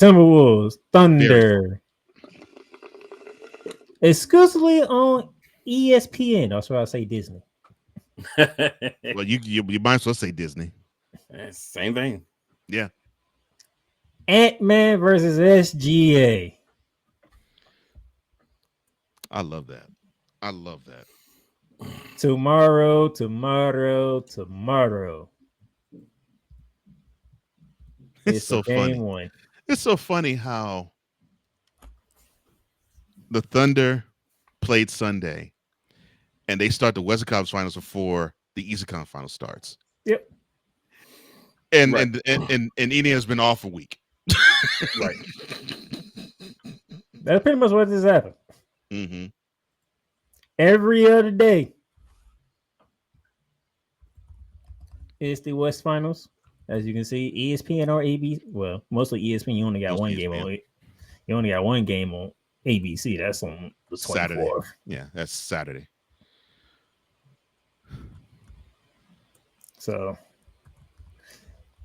Timberwolves, Very. Thunder. Exclusively on ESPN. That's why I say Disney. Well, you might as well say Disney. Same thing. Yeah. Ant-Man versus SGA. I love that. I love that. Tomorrow. It's so game funny. one. It's so funny how the Thunder played Sunday, and they start the Western Conference Finals before the Eastern Conference Finals starts. Yep. And Right. and Indiana has been off a week. Right. That's pretty much what just happened. Mm-hmm. Every other day is the West Finals. As you can see, ESPN or ABC. Well, mostly ESPN. You only got one game on it. You only got one game on ABC. That's on the 24th. Saturday. Yeah, that's Saturday. So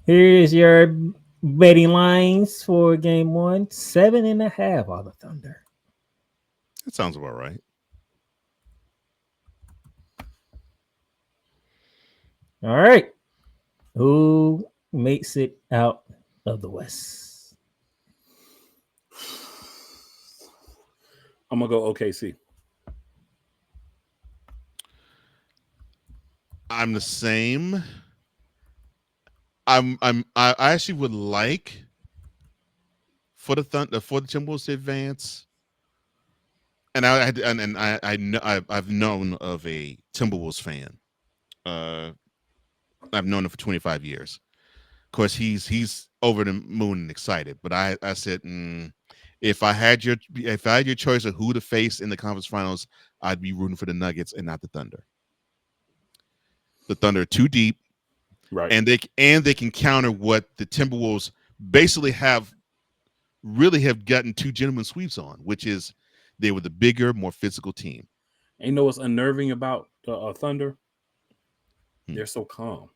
here's your betting lines for game one. 7.5 on the Thunder. That sounds about right. All right. Who makes it out of the West? I'm gonna go OKC. I'm the same. I actually would like for the Timberwolves to advance. And I've known of a Timberwolves fan. I've known him for 25 years. Of course, he's over the moon and excited. But I said, if I had your choice of who to face in the conference finals, I'd be rooting for the Nuggets and not the Thunder. The Thunder are too deep, right? And they can counter what the Timberwolves basically have gotten two gentlemen sweeps on, which is they were the bigger, more physical team. And you know what's unnerving about the Thunder? They're so calm.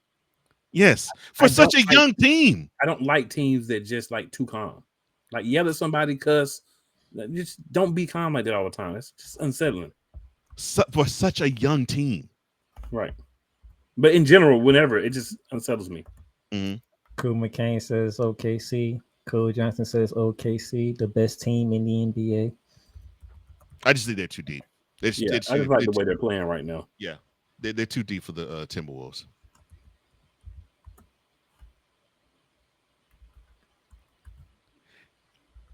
Yes, for such a young team. I don't like teams that just like too calm. Like yell at somebody, cuss. Just don't be calm like that all the time. It's just unsettling. For such a young team. Right. But in general, whenever, it just unsettles me. Mm-hmm. Cool McCain says OKC. Cole Johnson says OKC, the best team in the NBA. I just think they're too deep. I just like the way they're playing right now. Yeah, they're too deep for the Timberwolves.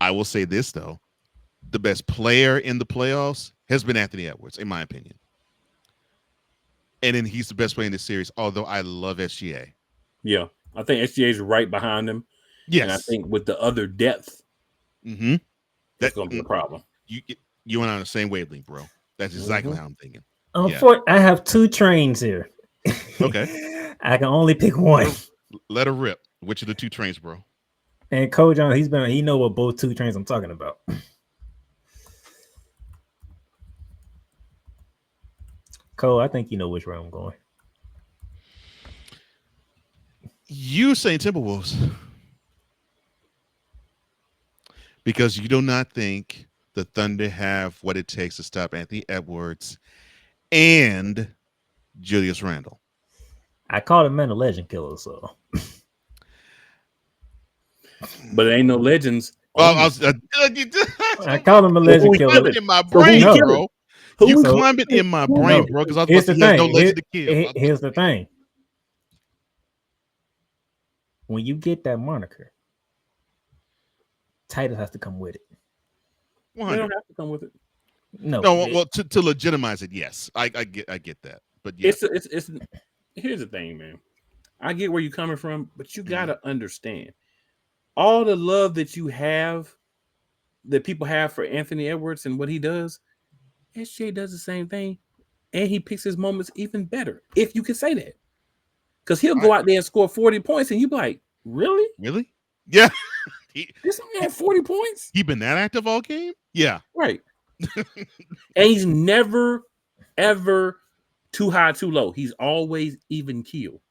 I will say this though, the best player in the playoffs has been Anthony Edwards, in my opinion. And then he's the best player in the series, although I love SGA. Yeah, I think SGA is right behind him. Yes, and I think with the other depth, that's going to be a problem. You and I are on the same wavelength, bro. That's exactly how I'm thinking. I have two trains here. Okay, I can only pick one. Let her rip. Which of the two trains, bro? And Cole John, he know what both two trains I'm talking about. Cole, I think you know which way I'm going. You saying Timberwolves because you do not think the Thunder have what it takes to stop Anthony Edwards and Julius Randle. I called him man a legend killer, so. But it ain't no legends. Well, I called him a legend killer. In my brain, bro. You climb it in my brain, bro. Because I was here's no legend to kill. Here's the thing. When you get that moniker, title has to come with it. They don't have to come with it. No. Well, to legitimize it, yes, I get that. But yeah, it's here's the thing, man. I get where you're coming from, but you gotta understand all the love that people have for Anthony Edwards and what he does. SJ does the same thing, and he picks his moments even better, if you can say that. Because he'll go out there and score 40 points, and you be like, really? Really? Yeah. This man had 40 points? He been that active all game? Yeah. Right. And he's never, ever too high, too low. He's always even keel.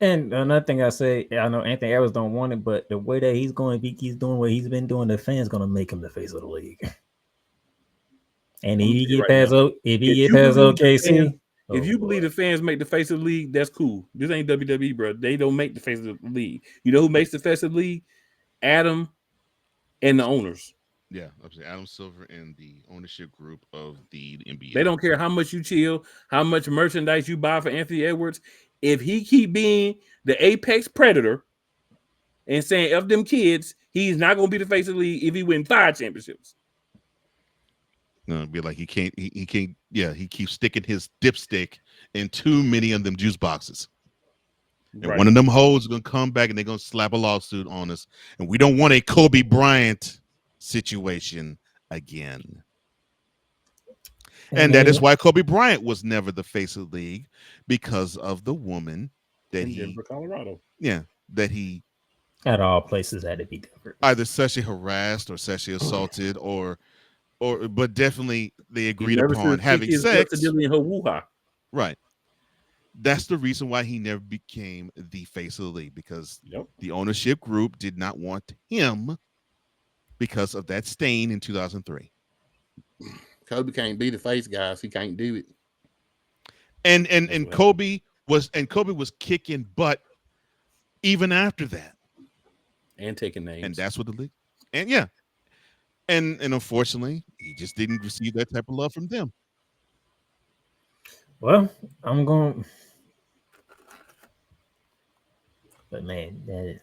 And another thing I say, I know Anthony Edwards don't want it, but the way that he's going, if he keeps doing what he's been doing, the fans gonna make him the face of the league. And I'm if gonna he tell you get right now. past, if he If get you past believe the OKC, fans, if you boy. believe the fans make the face of the league, that's cool. This ain't WWE, bro. They don't make the face of the league. You know who makes the face of the league? Adam and the owners. Yeah, Adam Silver and the ownership group of the NBA. They don't care how much you chill, how much merchandise you buy for Anthony Edwards. If he keep being the apex predator and saying of them kids, he's not gonna be the face of the league if he win 5 championships. No, be like he can't. He can't. Yeah, he keeps sticking his dipstick in too many of them juice boxes. And Right. one of them hoes is gonna come back and they're gonna slap a lawsuit on us. And we don't want a Kobe Bryant situation again. And that is why Kobe Bryant was never the face of the league, because of the woman that in Denver, Colorado. Yeah, that he at all places had to be different. Either sexually harassed or sexually assaulted, but definitely they agreed upon having sex. In her woo-ha. Right. That's the reason why he never became the face of the league, because the ownership group did not want him because of that stain in 2003. Kobe can't be the face, guys. He can't do it. And Kobe was kicking butt even after that. And taking names. And that's what the league. And yeah. And unfortunately, he just didn't receive that type of love from them. Well, I'm going. But man, that is.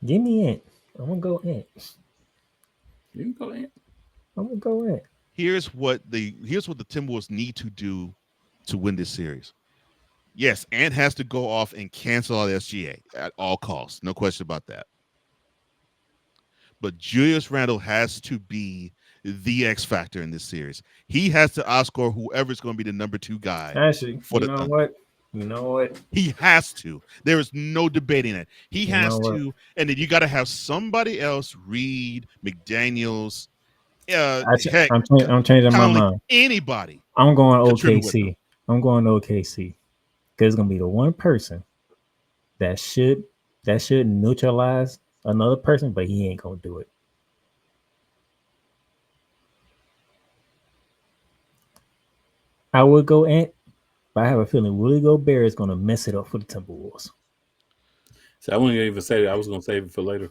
Give me Ant. I'm gonna go Ant. You can go Ant. I'm gonna go Ant. Here's what the Timberwolves need to do to win this series. Yes, Ant has to go off and cancel out SGA at all costs. No question about that. But Julius Randle has to be the X factor in this series. He has to outscore whoever's going to be the number 2 guy. Actually, you know what? He has to. There is no debating it. He has to. And then you got to have somebody else, Reed, McDaniels. Heck, I'm changing my mind. Anybody. I'm going OKC. I'm going to OKC. Because it's going to be the one person that should neutralize another person, but he ain't going to do it. I would go Ant, but I have a feeling Rudy Gobert is going to mess it up for the Timberwolves. So I wouldn't even say that. I was going to save it for later.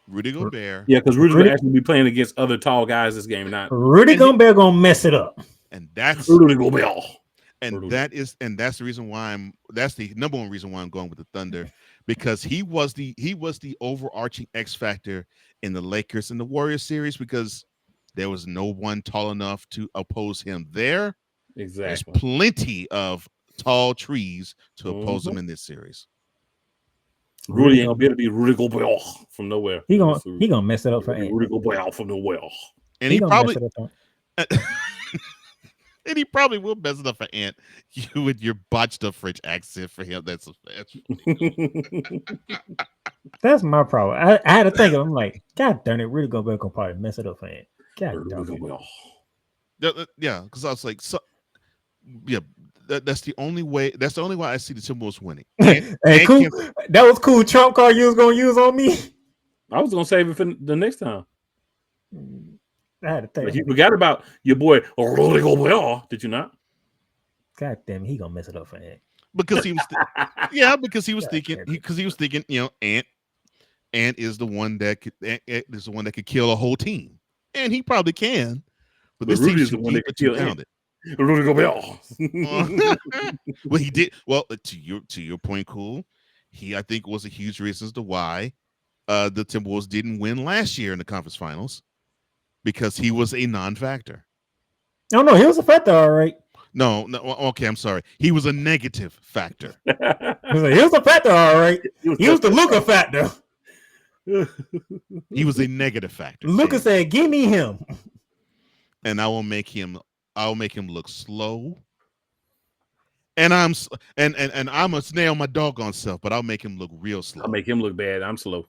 Rudy Gobert. Yeah, because Rudy's going to actually be playing against other tall guys this game. Rudy Gobert going to mess it up. And that's Rudy Gobert. And that's the reason why that's the number one reason why I'm going with the Thunder, because he was the overarching X factor in the Lakers and the Warriors series, because there was no one tall enough to oppose him there. Exactly. There's plenty of tall trees to oppose him in this series. Rudy ain't gonna be able to be Rudy Gobert from nowhere. He gonna mess it up for Ant. Rudy Gobert from nowhere. And he probably and he probably will mess it up for Ant. You with your botched up French accent for him. That's that's my problem. I had to think of him like, God darn it, Rudy Gobert gonna probably mess it up for Ant. God darn it. Yeah, because I was like, that's the only way. That's the only way I see the Timberwolves winning. Hey, cool. That was cool. Trump card you was gonna use on me. I was gonna save it for the next time. I had to think. But you forgot about your boy Rudy Gobert, did you not? God damn, he gonna mess it up for Ant. Because he was, because he was thinking, Ant is the one that could kill a whole team, and he probably can. But this Rudy team is the one that could kill Ant. Rudy Gobert. Well, he did. Well, to your point, cool. I think was a huge reason as to why the Timberwolves didn't win last year in the conference finals, because he was a non-factor. Oh no, he was a factor, all right. No, okay, I'm sorry. He was a negative factor. He was a factor, all right. He was the Luka factor. He was a negative factor. Luka said, "Give me him," and I will make him look slow. And I'm a snail my doggone self, but I'll make him look real slow. I'll make him look bad. I'm slow.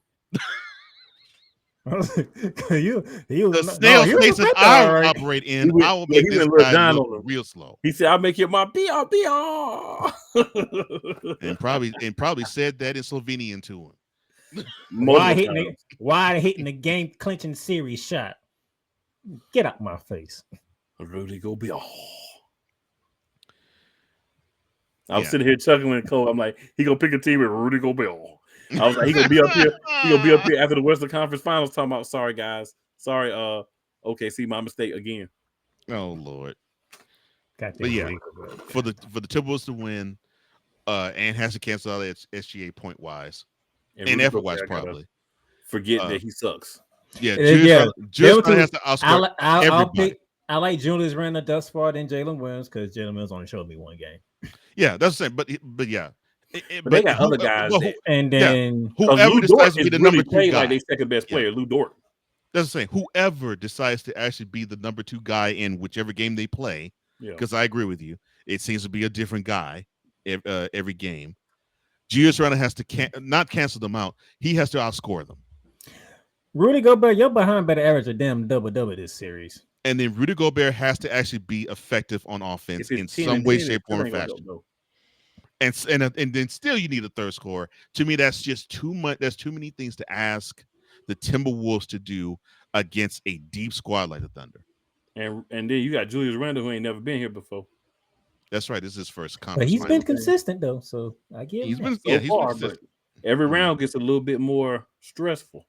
The snail spaces I operate in, I will make this guy look real slow. He said, "I'll make you my BR." and probably said that in Slovenian to him. Why hitting the game clinching series shot? Get out my face. Rudy Gobert. I was sitting here chuckling with Cole. I'm like, he gonna pick a team with Rudy Gobert. I was like, he gonna be up here. He gonna be up here after the Western Conference Finals talking about, sorry guys, sorry, OKC, my mistake again. Oh Lord. But yeah, for the Timberwolves to win, and has to cancel out SGA point wise and effort wise probably. Forget that he sucks. Yeah, Julius has to outscore everybody. I like Julius Randle thus far than Jalen Williams because Jalen Williams only showed me one game. Yeah, that's the same. But yeah. But they got other guys. And then whoever decides to be the number 2 guy. Like their second best player, Lou Dort. That's the same. Whoever decides to actually be the number 2 guy in whichever game they play, because I agree with you, it seems to be a different guy every game. Julius Randle has to not cancel them out. He has to outscore them. Rudy Gobert, you're behind by the average of damn double this series. And then Rudy Gobert has to actually be effective on offense in some way, shape, form, or fashion. And then still you need a third scorer. To me, that's just too much. There's too many things to ask the Timberwolves to do against a deep squad like the Thunder. And then you got Julius Randle, who ain't never been here before. That's right. This is his first conference. But he's been consistent though, so I get he's been consistent. Every round gets a little bit more stressful.